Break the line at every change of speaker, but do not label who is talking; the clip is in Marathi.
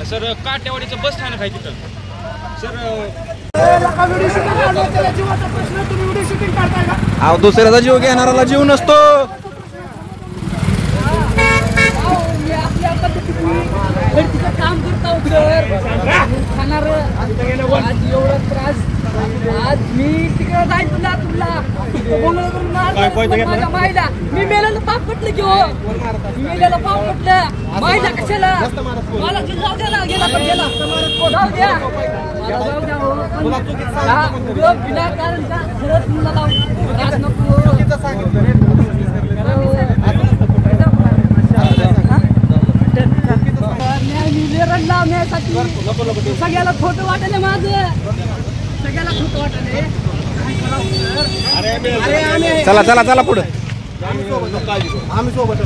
सर काटेवाडीचं बस स्थानक आहे तिथं सर.
अहो दुसऱ्याचा जीव घेणाराला जीव नसतो.
काम करता खाणार एवढा त्रास. आज मी तिकडे जाईल तुला माझ्या मायला मी मेल्याला पाप पटलं की हो. मेल्याला पाप पटलं मायला कशाला मला जाऊ द्याला गेला पण गेला जाऊ द्या बिना कारण का खरंच मुलाला त्रास नको. सगळ्याला खोटं वाटले माझं. सगळ्याला खोटं वाटले.
चला चला चला पुढे.
आम्ही सोबत